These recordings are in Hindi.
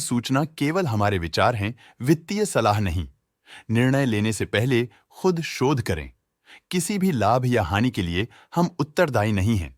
सूचना केवल हमारे विचार हैं, वित्तीय सलाह नहीं। निर्णय लेने से पहले खुद शोध करें। किसी भी लाभ या हानि के लिए हम उत्तरदायी नहीं हैं।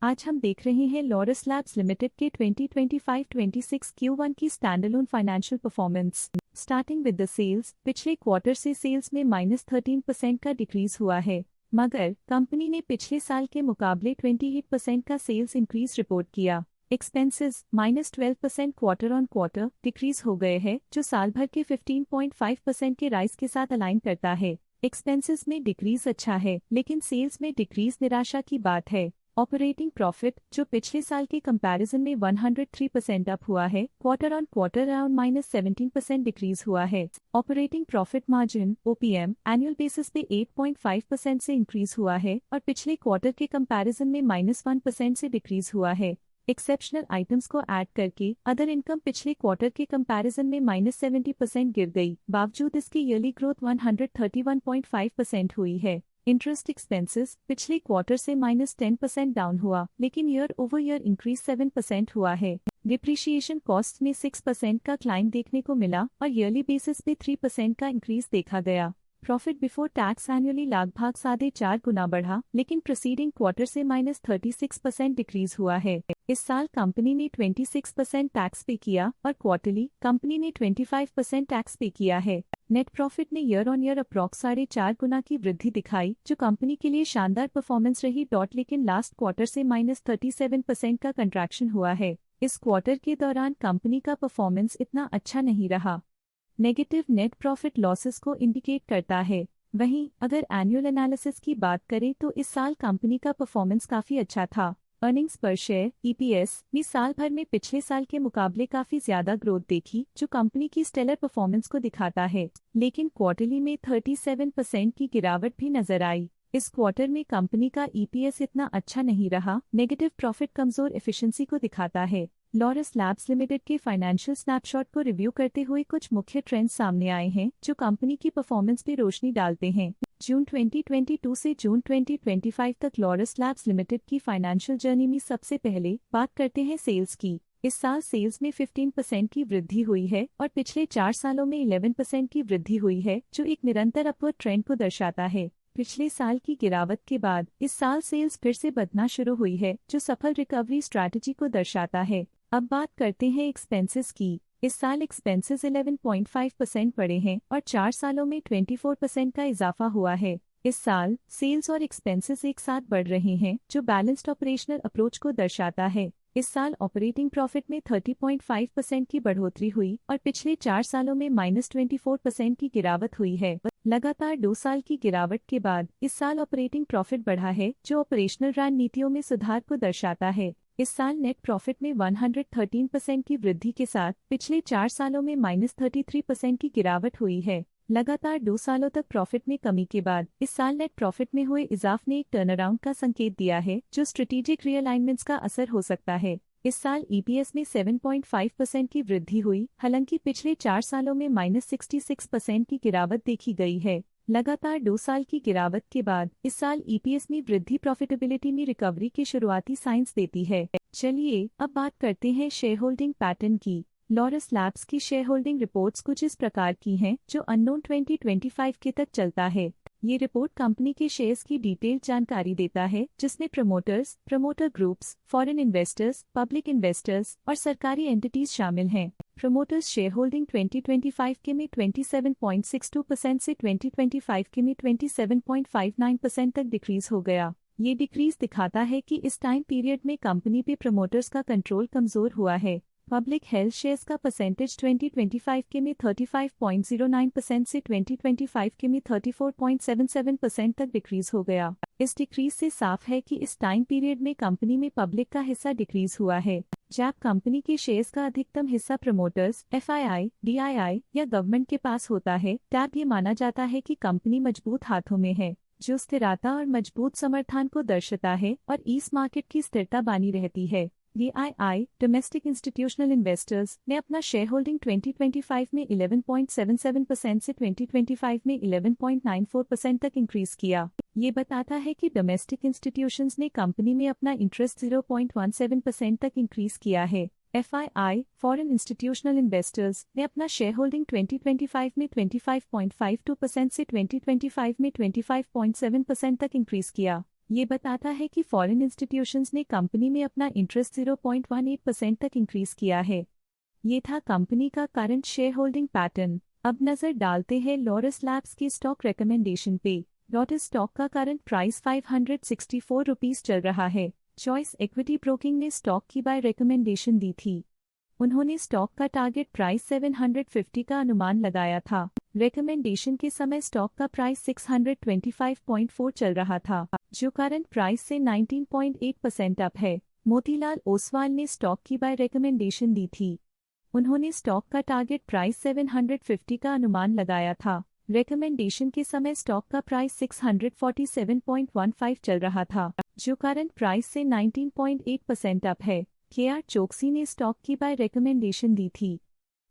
आज हम देख रहे हैं लॉरस लैब्स लिमिटेड के 2025-26 Q1 की standalone financial performance. Starting with the sales, पिछले क्वार्टर से सेल्स में -13% का डिक्रीज हुआ है, मगर कंपनी ने पिछले साल के मुकाबले 28% का सेल्स इंक्रीज रिपोर्ट किया। Expenses -12% quarter on quarter decrease हो गए हैं, जो साल भर के 15.5% के राइज के साथ अलाइन करता है। एक्सपेंसेस में डिक्रीज अच्छा है, लेकिन सेल्स में डिक्रीज निराशा की बात है। ऑपरेटिंग प्रॉफिट, जो पिछले साल के कंपैरिजन में 103% अप हुआ है, quarter on quarter around -17% decrease हुआ है। Operating profit margin OPM annual basis पे 8.5% से इंक्रीज हुआ है और पिछले क्वार्टर के कंपैरिजन में -1% से डिक्रीज हुआ है। एक्सेप्शनल आइटम्स को ऐड करके अदर इनकम पिछले क्वार्टर के कंपैरिजन में -70% गिर गई, बावजूद इसकी ईयरली ग्रोथ 131.5% हुई है। इंटरेस्ट एक्सपेंसेस पिछले क्वार्टर से -10% डाउन हुआ, लेकिन ईयर ओवर ईयर इंक्रीज 7% हुआ है। डिप्रिशिएशन कॉस्ट में 6% का क्लाइम देखने को मिला और ईयरली बेसिस पे 3% का इंक्रीज देखा गया। प्रॉफिट बिफोर टैक्स एनुअली लगभग 4.5 गुना बढ़ा, लेकिन प्रीसीडिंग क्वार्टर से -36% डिक्रीज हुआ है। इस साल कंपनी ने 26% टैक्स पे किया और क्वार्टरली कंपनी ने 25% टैक्स पे किया है। नेट प्रॉफिट ने ईयर ऑन ईयर अप्रॉक्स 4.5 गुना की वृद्धि दिखाई, जो कंपनी के लिए शानदार परफॉर्मेंस रही। लेकिन लास्ट क्वार्टर से -37% का कंट्रैक्शन हुआ है। इस क्वार्टर के दौरान कंपनी का परफॉर्मेंस इतना अच्छा नहीं रहा। नेगेटिव नेट प्रॉफिट लॉसेस को इंडिकेट करता है। वहीं अगर एनुअल एनालिसिस की बात करें तो इस साल कंपनी का परफॉर्मेंस काफी अच्छा था। अर्निंग्स पर शेयर EPS में साल भर में पिछले साल के मुकाबले काफी ज्यादा ग्रोथ देखी, जो कंपनी की स्टेलर परफॉर्मेंस को दिखाता है। लेकिन क्वार्टरली में 37% की गिरावट भी नजर आई। इस क्वार्टर में कंपनी का EPS इतना अच्छा नहीं रहा। नेगेटिव प्रॉफिट कमजोर एफिशिएंसी को दिखाता है। लॉरस लैब्स लिमिटेड के फाइनेंशियल स्नैपशॉट को रिव्यू करते हुए कुछ मुख्य ट्रेंड्स सामने आए हैं, जो कंपनी की परफॉर्मेंस पे रोशनी डालते हैं। जून 2022 से जून 2025 तक लॉरस लैब्स लिमिटेड की फाइनेंशियल जर्नी में सबसे पहले बात करते हैं सेल्स की। इस साल सेल्स में 15% की वृद्धि हुई है और पिछले 4 सालों में 11% की वृद्धि हुई है, जो एक निरंतर अपवर्ड ट्रेंड को दर्शाता है। पिछले साल की गिरावट के बाद इस साल सेल्स फिर से बढ़ना शुरू हुई है, जो सफल रिकवरी स्ट्रैटेजी को दर्शाता है। अब बात करते हैं एक्सपेंसेस की। इस साल एक्सपेंसेस 11.5% बढ़े हैं और 4 सालों में 24% का इजाफा हुआ है। इस साल सेल्स और एक्सपेंसेस एक साथ बढ़ रहे हैं, जो बैलेंस्ड ऑपरेशनल अप्रोच को दर्शाता है। इस साल ऑपरेटिंग प्रॉफिट में 30.5% की बढ़ोतरी हुई और पिछले 4 सालों में -24% की गिरावट हुई है। लगातार 2 साल की गिरावट के बाद इस साल ऑपरेटिंग प्रॉफिट बढ़ा है, जो ऑपरेशनल रणनीतियों में सुधार को दर्शाता है। इस साल नेट प्रॉफिट में 113% की वृद्धि के साथ पिछले 4 सालों में -33% की गिरावट हुई है। लगातार 2 सालों तक प्रॉफिट में कमी के बाद इस साल नेट प्रॉफिट में हुए इजाफ ने एक टर्नअराउंड का संकेत दिया है, जो स्ट्रेटेजिक रीअलाइनमेंट्स का असर हो सकता है। इस साल EPS में 7.5% की वृद्धि हुई, हालांकि पिछले 4 सालों में -66% की गिरावट देखी गई है। लगातार 2 साल की गिरावट के बाद इस साल EPS में वृद्धि प्रॉफिटेबिलिटी में रिकवरी के शुरुआती साइंस देती है। चलिए अब बात करते हैं शेयर होल्डिंग पैटर्न की। लॉरस लैब्स की शेयर होल्डिंग रिपोर्ट्स कुछ इस प्रकार की हैं, जो अननोन 2025 के तक चलता है। ये रिपोर्ट कंपनी के शेयर्स की डिटेल्ड जानकारी देता है, जिसमें promoters, promoter groups, foreign investors, public investors और सरकारी एंटिटीज शामिल हैं। प्रमोटर्स शेयर होल्डिंग 2025 के में 27.62% से 2025 के में 27.59% तक डिक्रीज हो गया। ये डिक्रीज दिखाता है कि इस टाइम पीरियड में कंपनी पे प्रमोटर्स का कंट्रोल कमजोर हुआ है। पब्लिक हेल्थ शेयर्स का परसेंटेज 2025 के में 35.09% से 2025 के में 34.77% तक डिक्रीज हो गया। इस डिक्रीज से साफ है कि इस टाइम पीरियड में कंपनी में पब्लिक का हिस्सा डिक्रीज हुआ है। जब कंपनी के शेयर्स का अधिकतम हिस्सा प्रमोटर्स, FII, DII या गवर्नमेंट के पास होता है, तब ये माना जाता है कि कंपनी मजबूत हाथों में है, जो स्थिरता और मजबूत समर्थन को दर्शाता है और इस मार्केट की स्थिरता बनी रहती है। DII डोमेस्टिक इंस्टीट्यूशनल इन्वेस्टर्स ने अपना शेयर होल्डिंग 2025 में 11.77% से 2025 में 11.94% तक इंक्रीज किया। ये बताता है कि डोमेस्टिक इंस्टीट्यूशंस ने कंपनी में अपना इंटरेस्ट 0.17% तक इंक्रीज किया है। FII, फॉरेन इंस्टीट्यूशनल इन्वेस्टर्स ने अपना शेयर होल्डिंग 2025 में 25.52% से 2025 में 25.7% तक इंक्रीज किया। ये बताता है कि फॉरेन इंस्टीट्यूशंस ने कंपनी में अपना इंटरेस्ट 0.18% तक इंक्रीज किया है। ये था कंपनी का करंट शेयर होल्डिंग पैटर्न। अब नजर डालते हैं लॉरस लैब्स की स्टॉक रिकमेंडेशन पे। लॉरस स्टॉक का करंट प्राइस 564 रुपीस चल रहा है। चॉइस इक्विटी ब्रोकिंग ने स्टॉक की बाय रिकमेंडेशन दी थी। उन्होंने स्टॉक का टारगेट प्राइस 750 का अनुमान लगाया था। रिकमेंडेशन के समय स्टॉक का प्राइस 625.4 चल रहा था, जो करंट प्राइस से 19.8% अप है। मोतीलाल ओसवाल ने स्टॉक की बाय रिकमेंडेशन दी थी। उन्होंने स्टॉक का टारगेट प्राइस 750 का अनुमान लगाया था। रिकमेंडेशन के समय स्टॉक का प्राइस 647.15 चल रहा था, जो करंट प्राइस से 19.8% अप है। KR चोकसी ने स्टॉक की बाय रिकमेंडेशन दी थी।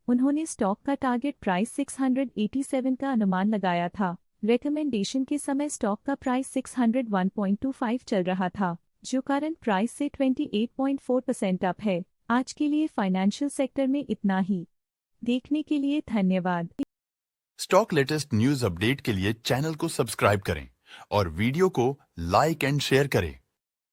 उन्होंने स्टॉक का टारगेट प्राइस 687 का अनुमान लगाया था। रिकमेंडेशन के समय स्टॉक का प्राइस 601.25 चल रहा था, जो करंट प्राइस से 28.4% अप है। आज के लिए फाइनेंशियल सेक्टर में इतना ही। देखने के लिए धन्यवाद। स्टॉक लेटेस्ट न्यूज अपडेट के लिए चैनल को सब्सक्राइब करें और वीडियो को लाइक एंड शेयर करें।